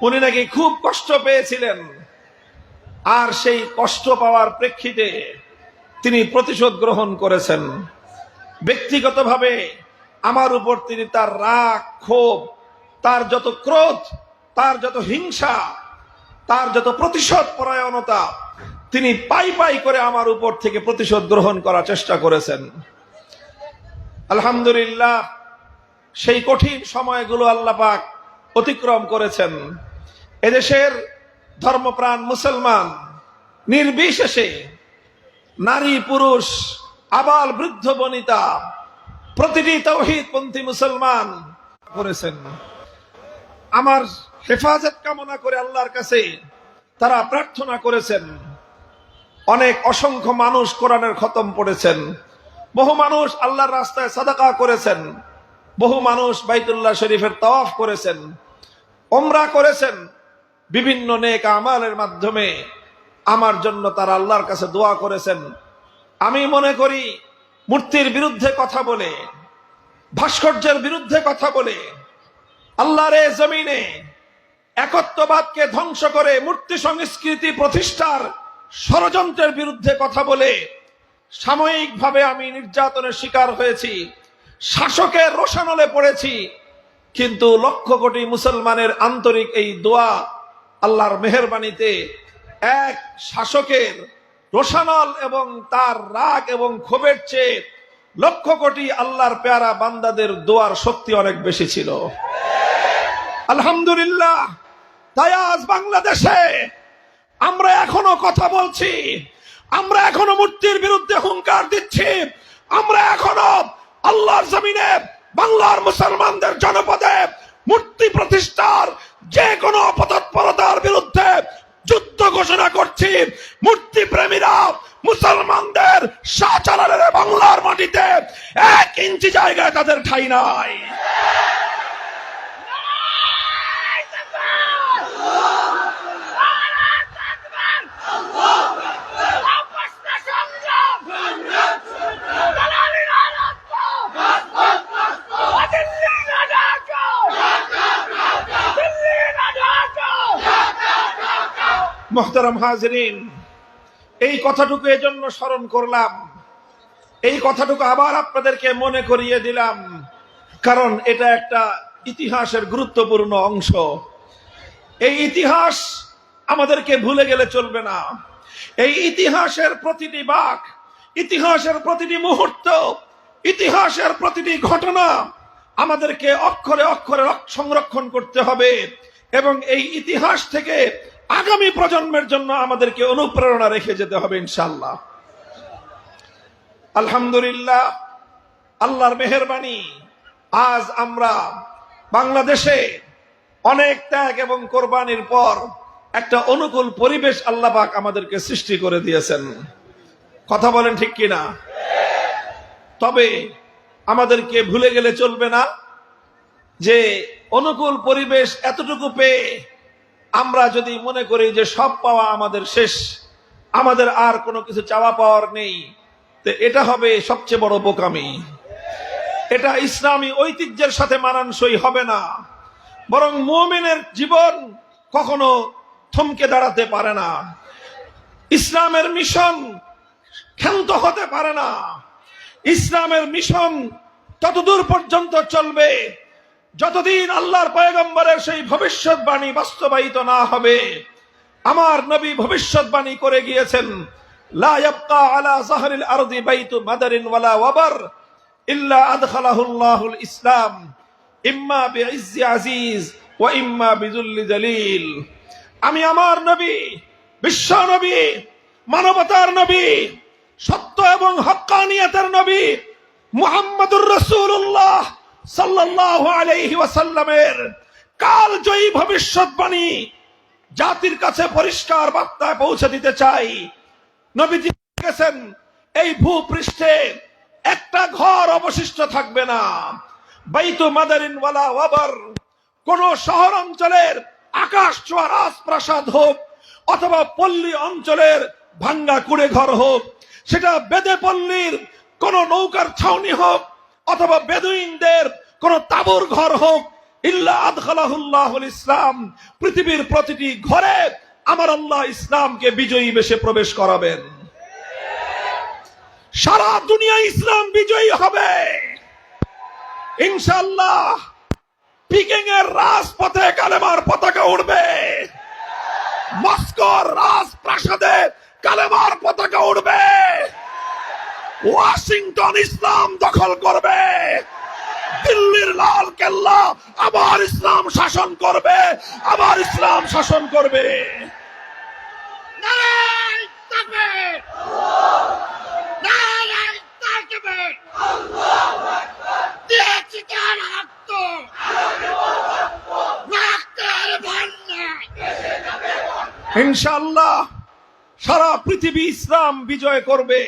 উনি নাকি খুব কষ্ট পেয়েছিলেন, আর সেই কষ্ট পাওয়ার প্রেক্ষিতে তিনি প্রতিশোধ গ্রহণ করেছেন। ব্যক্তিগতভাবে আমার উপর তিনি তার রাগ, ক্ষোভ, তার যত ক্রোধ, তার যত হিংসা, তার যত প্রতিশোধ পরায়ণতা, তিনি পাই পাই করে আমার উপর থেকে প্রতিশোধ গ্রহণ করার চেষ্টা করেছেন। আলহামদুলিল্লাহ, সেই কঠিন সময়গুলো আল্লাহ পাক অতিক্রম করেছেন। এদেশের ধর্মপ্রাণ মুসলমান নির্বিশেষে নারী পুরুষ আবাল বৃদ্ধ বনিতা প্রতিটি তাওহীদপন্থী মুসলমান করেছেন। আমার হেফাজত কামনা করে আল্লাহর কাছে তারা প্রার্থনা করেছেন। অনেক অসংখ্য মানুষ কোরআনের খতম পড়েছেন, বহু মানুষ আল্লাহর রাস্তায় সাদাকা করেছেন, বহু মানুষ বাইতুল্লাহ শরীফের তাওয়াফ করেছেন, উমরা করেছেন। বিভিন্ন নেক আমালের মাধ্যমে আমার জন্য তারা আল্লাহর কাছে দোয়া করেছেন। আমি মনে করি মূর্তির বিরুদ্ধে কথা বলে, ভাস্কর্যের বিরুদ্ধে কথা বলে, আল্লাহর এই জমিনে একত্ববাদকে ধ্বংস করে মূর্তি সংস্কৃতি প্রতিষ্ঠার ষড়যন্ত্রের বিরুদ্ধে কথা বলে সাময়িকভাবে আমি নির্যাতনের শিকার হয়েছি, শাসকের রোষানলে পড়েছি, কিন্তু লক্ষ কোটি মুসলমানের আন্তরিক এই দোয়া, আল্লাহর মেহেরবানিতে এক শাসকের রোষানল এবং তার রাগ এবং ক্ষোভের চেয়ে লক্ষ কোটি আল্লাহর পেয়ারা বান্দাদের দোয়ার শক্তি অনেক বেশি ছিল। আলহামদুলিল্লাহ, তাই আজ বাংলাদেশে আমরা এখনো কথা বলছি, আমরা এখনো মূর্তির বিরুদ্ধে হুঙ্কার দিচ্ছি, আমরা এখনো আল্লাহর জমিনে বাংলার মুসলমানদের জনপদে মূর্তি প্রতিষ্ঠার যে কোনো অপতৎপরতার বিরুদ্ধে যুদ্ধ ঘোষণা করছি। মূর্তি প্রেমীরা মুসলমানদের শাহজালালের বাংলার মাটিতে 1 ইঞ্চি জায়গায় তাদের ঠাঁই নাই। মুহতারাম হাজিরিন, এই কথাটুকু এজন্য স্মরণ করলাম, এই কথাটুকু আবার আপনাদেরকে মনে করিয়ে দিলাম, কারণ এটা একটা ইতিহাসের গুরুত্বপূর্ণ অংশ। এই ইতিহাস আমাদেরকে ভুলে গেলে চলবে না। এই ইতিহাসের প্রতিটি বাঁক, ইতিহাসের প্রতিটি মুহূর্ত, ইতিহাসের প্রতিটি ঘটনা আমাদেরকে অক্ষরে অক্ষরে সংরক্ষণ করতে হবে এবং এই ইতিহাস থেকে আগামী প্রজন্মের জন্য আমাদেরকে অনুপ্রেরণা রেখে যেতে হবে ইনশাআল্লাহ। আলহামদুলিল্লাহ, আল্লাহর মেহেরবানি, আজ আমরা বাংলাদেশে অনেক ত্যাগ এবং কোরবানির পর একটা অনুকূল পরিবেশ আল্লাহ পাক আমাদেরকে সৃষ্টি করে দিয়েছেন। কথা বলেন ঠিক কিনা? তবে আমাদেরকে ভুলে গেলে চলবে না যে অনুকূল পরিবেশ এতটুকু পেয়ে আমরা যদি মনে করি যে সব পাওয়া আমাদের শেষ, আমাদের আর কোনো কিছু চাওয়া পাওয়ার নেই, তো এটা হবে সবচেয়ে বড় বোকামি। এটা ইসলামী ঐতিহ্যের সাথে মানানসই হবে না। বরং মুমিনের জীবন কখনো থমকে দাঁড়াতে পারে না, ইসলামের মিশন ক্ষান্ত হতে পারে না। ইসলামের মিশন ততদূর পর্যন্ত চলবে যতদিন আল্লাহর পয়গম্বরের সেই ভবিষ্যৎবাণী বাস্তবায়িত না হবে। আমার নবী ভবিষ্যৎবাণী করে গিয়েছেন, লা ইয়াবকা আলা যাহরিল আরদি বাইতু মাদারিন ওয়ালা ওয়াবার ইল্লা আদখালাহুল্লাহুল ইসলাম ইম্মা বিইজ্জি আজিজ ওয়া ইম্মা বিযুল্লি জালিল। আমি আমার নবী, বিশ্ব নবী, মানবতার নবী, সত্য এবং হক্কানিয়তের নবী মুহাম্মদুর রাসূলুল্লাহ সাল্লাল্লাহু আলাইহি ওয়াসাল্লামের কালজয়ী ভবিষ্যৎবাণী জাতির কাছে পরিষ্কার বার্তায় পৌঁছে দিতে চাই। নবীজি বলেছেন, এই ভূপৃষ্ঠে একটা ঘর অবশিষ্ট থাকবে না, বাইতু মাদারিন ওয়ালা ওয়াবার, কোন শহর অঞ্চলের আকাশ ছোঁয়া রাজপ্রাসাদ হোক অথবা পল্লী অঞ্চলের ভাঙ্গা কুড়ে ঘর হোক, সেটা বেদে পল্লীর কোন নৌকার ছাউনি হোক অথবা বেদুইনদের কোন তাঁবুর ঘর হোক, ইল্লা আদখালাহুল্লাহুল ইসলাম, পৃথিবীর প্রতিটি ঘরে আমার আল্লাহ ইসলামকে বিজয়ী বেশে প্রবেশ করাবেন। সারা দুনিয়া ইসলাম বিজয়ী হবে ইনশাআল্লাহ। পিকিং এর রাজপথে কালেমার পতাকা উড়বে, মস্কোর রাজপ্রাসাদে কালেমার পতাকা উড়বে, ওয়াশিংটন ইসলাম দখল করবে, দিল্লির লাল কেল্লা আবার ইসলাম শাসন করবে, আবার ইসলাম শাসন করবে। নারায়ে তাকবীর, নারায়ে তাকবীর, আল্লাহু আকবার। দিয়েছি কার রক্ত, রক্তের বন্যা। ইনশাআল্লাহ সারা পৃথিবী ইসলাম বিজয় করবে।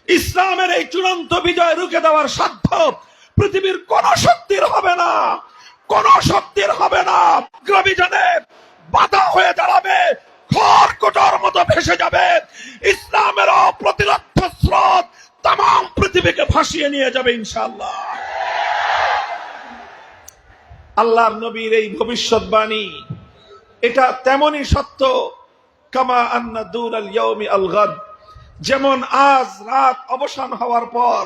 ইসলামের এই চূড়ান্ত বিজয় রুখে দেওয়ার সাধ্য পৃথিবীর কোন শক্তির হবে না, কোন শক্তির হবে না। অগ্রবিজনে বাধা হয়ে দাঁড়াবে, খড়কুটোর মতো ভেসে যাবে। ইসলামের অপ্রতিরোধ্য স্রোত তাম পৃথিবীকে ভাসিয়ে নিয়ে যাবে ইনশাআল্লাহ। আল্লাহর নবীর এই ভবিষ্যৎবাণী এটা তেমনই সত্য, কামা আন্না দুর আল ইয়াউমি আল গাদ, যেমন আজ রাত অবসান হওয়ার পর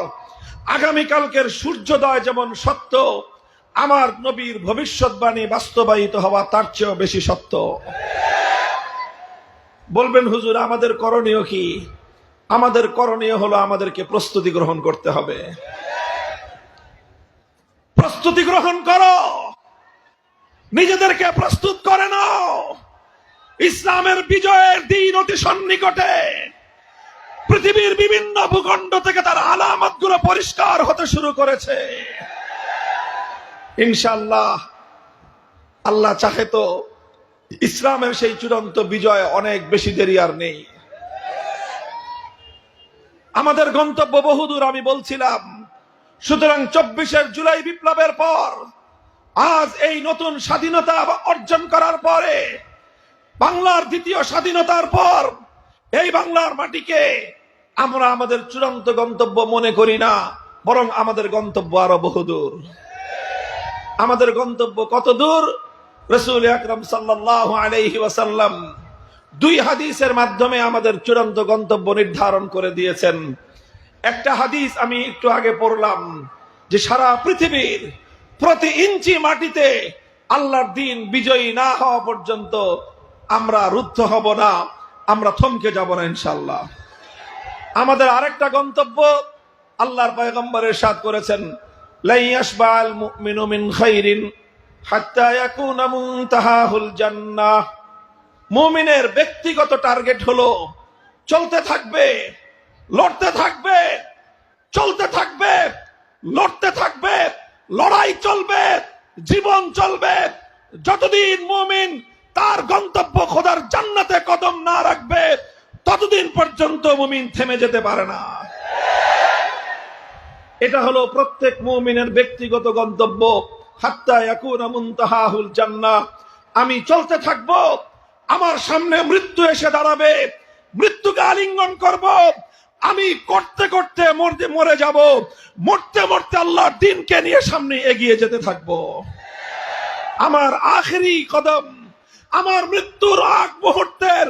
আগামীকালকের সূর্যোদয় যেমন সত্য, আমার নবীর ভবিষ্যৎবাণী বাস্তবায়িত হওয়া তার চেয়েও বেশি সত্য। বলবেন হুজুর আমাদের করণীয় কি? আমাদের করণীয় হলো আমাদেরকে প্রস্তুতি গ্রহণ করতে হবে। প্রস্তুতি গ্রহণ করো, নিজেদেরকে প্রস্তুত করে নাও। ইসলামের বিজয়ের দিন অতি সন্নিকটে। পৃথিবীর বিভিন্ন ভূখণ্ড থেকে তার আলামত গুলো পরিষ্কার হতে শুরু করেছে। ইনশাআল্লাহ আল্লাহ চাহে তো ইসলামের সেই চূড়ান্ত বিজয় অনেক বেশি দেরি আর নেই। আমাদের গন্তব্য বহুদূর আমি বলছিলাম। সুতরাং 24 জুলাই বিপ্লবের পর আজ এই নতুন স্বাধীনতা অর্জন করার পরে, বাংলার দ্বিতীয় স্বাধীনতার পর এই বাংলার মাটিকে আমরা আমাদের চূড়ান্ত গন্তব্য মনে করি না, বরং আমাদের গন্তব্য আরো বহুদূর। আমাদের গন্তব্য কত দূর? রাসূল আকরাম সাল্লাল্লাহু আলাইহি ওয়াসাল্লাম 2 হাদিসের মাধ্যমে আমাদের চূড়ান্ত গন্তব্য নির্ধারণ করে দিয়েছেন। একটা হাদিস আমি একটু আগে পড়লাম যে সারা পৃথিবীর প্রতি ইঞ্চি মাটিতে আল্লাহর দ্বীন বিজয়ী না হওয়া পর্যন্ত আমরা রুদ্ধ হব না, আমরা থমকে যাব না ইনশাআল্লাহ। আমাদের আরেকটা গন্তব্য আল্লাহর পয়গম্বর ইরশাদ করেছেন, লা ইয়াশবাল মুমিনু মিন খাইরিন হাত্তা ইয়াকুনা মুনতাহাহুল জান্নাহ। মুমিনের ব্যক্তিগত টার্গেট হলো চলতে থাকবে, লড়তে থাকবে, চলতে থাকবে, লড়তে থাকবে, লড়াই চলবে, জীবন চলবে। যতদিন মুমিন তার গন্তব্য খোদার জান্নাতে কদম না রাখবে, ততদিন পর্যন্ত মুমিন থেমে যেতে পারে না। এটা হলো প্রত্যেক মুমিনের ব্যক্তিগত গন্তব্য, হাত্তা ইয়াকুনা মুনতাহাহুল জান্নাহ। আমি চলতে থাকব, আমার সামনে মৃত্যু এসে দাঁড়াবে, মৃত্যুকে আলিঙ্গন করব, আমি করতে করতে মরে যাব, মরতে মরতে আল্লাহর দ্বীনকে নিয়ে সামনে এগিয়ে যেতে থাকব। আমার আখেরি কদম, আমার মৃত্যুর আগ মুহূর্তের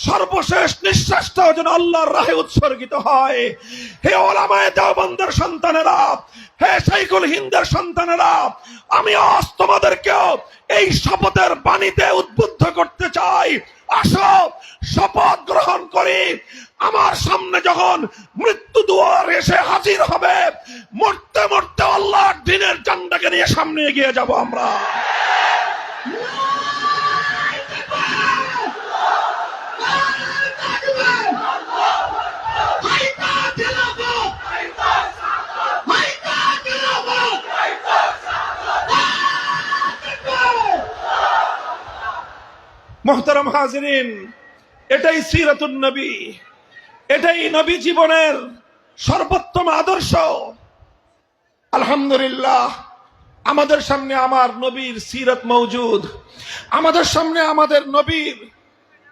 সর্বশেষ নিঃশ্বাসটাও যেন আল্লাহর রাহে উৎসর্গিত হয়। হে ওলামায়ে দেওবন্দের সন্তানেরা, হে শাইখুল হিন্দের সন্তানেরা, আমি আজ তোমাদেরকেও এই শপথের বাণীতে উদ্বুদ্ধ করতে চাই। আসো শপথ গ্রহণ করি। আমার সামনে যখন মৃত্যু দুয়ার এসে হাজির হবে, মরতে মরতে আল্লাহর দ্বীনের ঝান্ডাকে নিয়ে সামনে এগিয়ে যাব আমরা। মুহতারাম হাজিরিন, এটাই সিরাতুন নবী, এটাই নবী জীবনের সর্বোত্তম আদর্শ। আলহামদুলিল্লাহ আমাদের সামনে আমার নবীর সিরাত মওজুদ, আমাদের সামনে আমাদের নবীর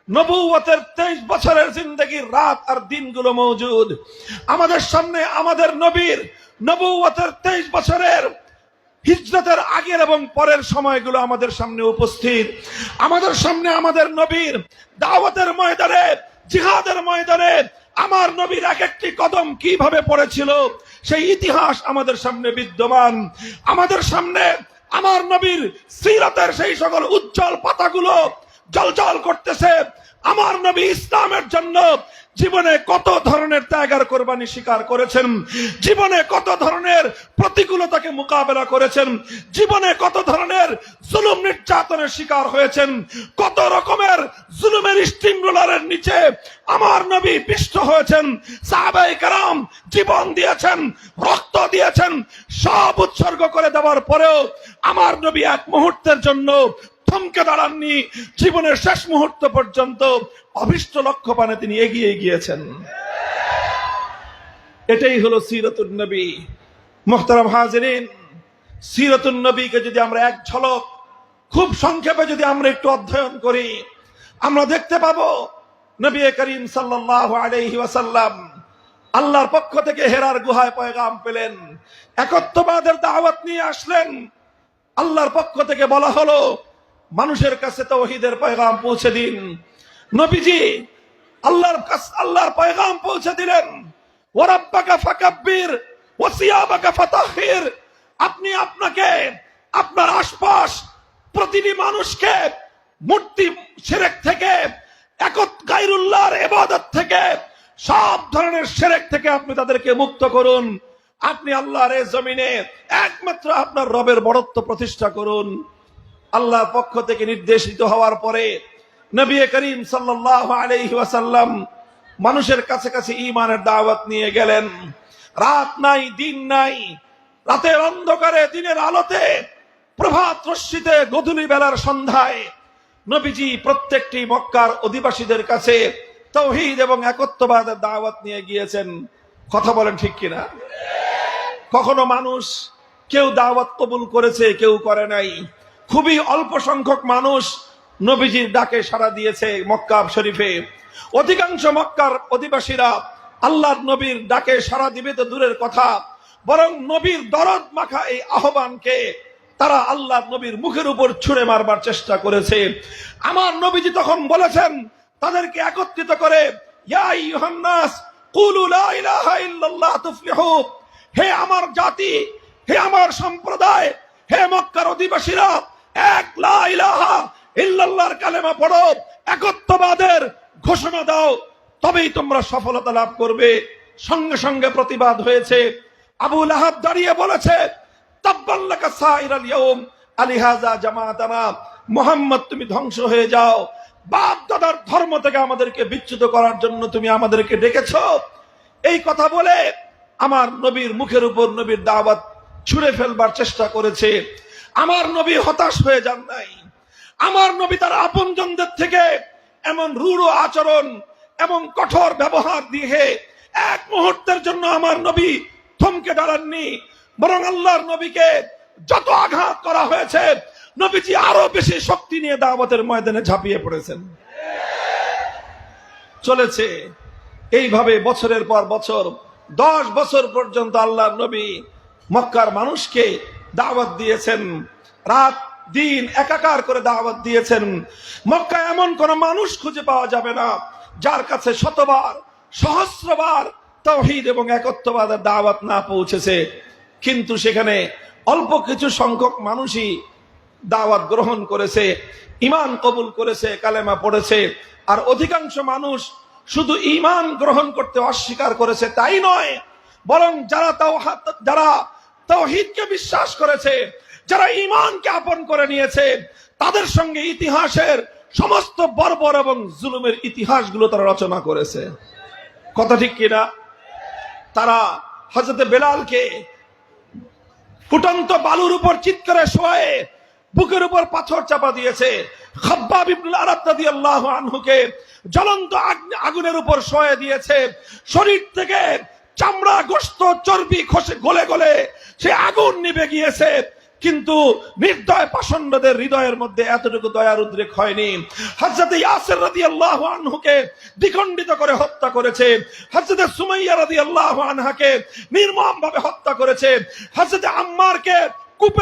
নবুয়তের 23 বছরের জিন্দেগির রাত আর দিনগুলো মওজুদ। আমাদের সামনে আমাদের নবীর নবুয়তের 23 বছরের হিজরতের আগের এবং পরের সময়গুলো আমাদের সামনে উপস্থিত। আমাদের সামনে আমাদের নবীর দাওয়াতের ময়দানে, জিহাদের ময়দানে আমার নবীর এক একটি কদম কিভাবে পড়েছিল সেই ইতিহাস আমাদের সামনে বিদ্যমান। আমাদের সামনে আমার নবীর সিরাতের সেই সকল উজ্জ্বল পাতাগুলো জ্বলজ্বল করতেছে। আমার নবী ইসলামের জন্য জীবনে কত ধরনের ত্যাগ আর কোরবানি স্বীকার করেছেন, জীবনে কত ধরনের প্রতিকূলতাকে মোকাবেলা করেছেন, জীবনে কত ধরনের জুলুম নির্যাতনের শিকার হয়েছেন, কত রকমের জুলুমের স্টিম রোলারের নিচে আমার নবী পিষ্ট হয়েছেন। সাহাবায়ে কেরাম জীবন দিয়েছেন, রক্ত দিয়েছেন, সব উৎসর্গ করে দেওয়ার পরেও আমার নবী এক মুহূর্তের জন্য থমকে দাঁড়াননি। জীবনের শেষ মুহূর্ত পর্যন্ত অভিষ্ট লক্ষ্য পানে তিনি এগিয়ে গিয়েছেন। এটাই হলো সিরাতুন নবী। মুহতারাম হাজিরিন, সিরাতুন নবীকে যদি আমরা এক ঝলক খুব সংক্ষেপে যদি আমরা একটু অধ্যয়ন করি, আমরা দেখতে পাবো নবী করিম সাল্লাল্লাহু আলাইহি ওয়াসাল্লাম আল্লাহর পক্ষ থেকে হেরার গুহায় পয়গাম পেলেন, একত্ববাদের দাওয়াত নিয়ে আসলেন। আল্লাহর পক্ষ থেকে বলা হলো মানুষের কাছে তাওহীদের পয়গাম পৌঁছে দিন। নবীজি আল্লাহর পয়গাম পৌঁছে দিলেন। ওয়া রাব্বাকা ফাকাব্বির ওয়া সিয়াবাকা ফাতাহহির। আপনি আপনাকে, আপনার আশপাশ প্রতিটি মানুষকে মূর্তি শিরক থেকে, গায়রুল্লাহর ইবাদত থেকে, সব ধরনের শিরক থেকে আপনি তাদেরকে মুক্ত করুন। আপনি আল্লাহর এই জমিনে একমাত্র আপনার রবের বড়ত্ব প্রতিষ্ঠা করুন। আল্লাহর পক্ষ থেকে নির্দেশিত হওয়ার পরে নবী করিম সাল্লাল্লাহু আলাইহি ওয়াসাল্লাম মানুষের কাছে কাছে ঈমানের দাওয়াত নিয়ে গেলেন। রাত নাই, দিন নাই, রাতের অন্ধকারে, দিনের আলোতে, প্রভাত রশ্মিতে, গোধূলি বেলার সন্ধ্যায় নবীজি প্রত্যেকটি মক্কার অধিবাসীদের কাছে তাওহীদ এবং একত্ববাদের দাওয়াত নিয়ে গিয়েছেন। কথা বলেন ঠিক কিনা? কখনো মানুষ কেউ দাওয়াত কবুল করেছে, কেউ করে নাই। খুবই অল্প সংখ্যক মানুষ নবীজির ডাকে সাড়া দিয়েছে মক্কা শরীফে। অধিকাংশ মক্কার অধিবাসীরা আল্লাহর নবীর ডাকে সাড়া দিবে তো দূরের কথা, বরং নবীর দরদ মাখা এই আহ্বানকে তারা আল্লাহর নবীর মুখের উপর ছুঁড়ে মারবার চেষ্টা করেছে। আমার নবীজি তখন বলেছেন তাদেরকে একত্রিত করে, ইয়া আইয়ুহান নাস কুলু লা ইলাহা ইল্লাল্লাহ তুফলিহু। হে আমার জাতি, হে আমার সম্প্রদায়, হে মক্কার অধিবাসীরা, এক লা ইলাহা ইল্লাল্লাহর কালেমা পড়ো, একত্ববাদের ঘোষণা দাও, তবেই তোমরা সফলতা লাভ করবে। সঙ্গে সঙ্গে প্রতিবাদ হয়েছে। আবু লাহাব দাঁড়িয়ে বলেছে, তাব্বান লাকা সাইরাল ইয়াউম আলিহাযা জামাতানা। মুহাম্মদ তুমি ধ্বংস হয়ে যাও, বাপ দাদার ধর্ম থেকে আমাদেরকে বিচ্যুত করার জন্য তুমি আমাদেরকে ডেকেছো। এই কথা বলে আমার নবীর মুখের উপর নবীর দাওয়াত ছুঁড়ে ফেলবার চেষ্টা করেছে। আমার নবী হতাশ হয়ে যান নাই। আমার নবী তার আপনজনদের থেকে এমন রূঢ় আচরণ এবং কঠোর ব্যবহার দিয়ে এক মুহূর্তের জন্য আমার নবী থমকে দাঁড়াননি, বরং আল্লাহর নবীকে যত আঘাত করা হয়েছে নবীজি আরো বেশি শক্তি নিয়ে দাওয়াতের ময়দানে ঝাঁপিয়ে পড়েছেন। চলেছে এইভাবে বছরের পর বছর, 10 বছর পর্যন্ত আল্লাহর নবী মক্কার মানুষকে দাওয়াত দিয়েছেন, রাত দিন একাকার করে দাওয়াত দিয়েছেন। মক্কায় এমন কোন মানুষ খুঁজে পাওয়া যাবে না যার কাছে শতবার, সহস্রবার তাওহীদ এবং একত্ববাদের দাওয়াত না পৌঁছেছে। কিন্তু সেখানে অল্প কিছু সংখ্যক মানুষই দাওয়াত গ্রহণ করেছে, ঈমান কবুল করেছে, কালেমা পড়েছে। আর অধিকাংশ মানুষ শুধু ঈমান গ্রহণ করতে অস্বীকার করেছে তাই নয়, বরং যারা তাওহীদকে বিশ্বাস করেছে, যারা ঈমানকে আপন করে নিয়েছে, তাদের সঙ্গে ইতিহাসের সমস্ত বর্বর এবং জুলুমের ইতিহাসগুলো তারা রচনা করেছে। কথা ঠিক কিনা? তারা হযরতে বেলালকে ফুটন্ত বালুর উপর চিৎকারে শোয়ে বুকের উপর পাথর চাপা দিয়েছে। খাব্বাব ইবনুল আরাত রাদিয়াল্লাহু আনহুকে জ্বলন্ত আগুনের উপর শোয়ে দিয়েছে। শরীর থেকে চামড়া, গোশত, চর্বি খসে গলে গলে সে আগুন নিভে গিয়েছে, কিন্তু নির্দয় পাষণ্ডদের হৃদয়ের মধ্যে এতটুকু দয়ার উদ্রেক হয়নি। হযরত ইয়াসির রাদিয়াল্লাহু আনহুকে দ্বিখণ্ডিত করে হত্যা করেছে। হযরত সুমাইয়া রাদিয়াল্লাহু আনহাকে নির্মমভাবে হত্যা করেছে। হযরত আম্মারকে কূপে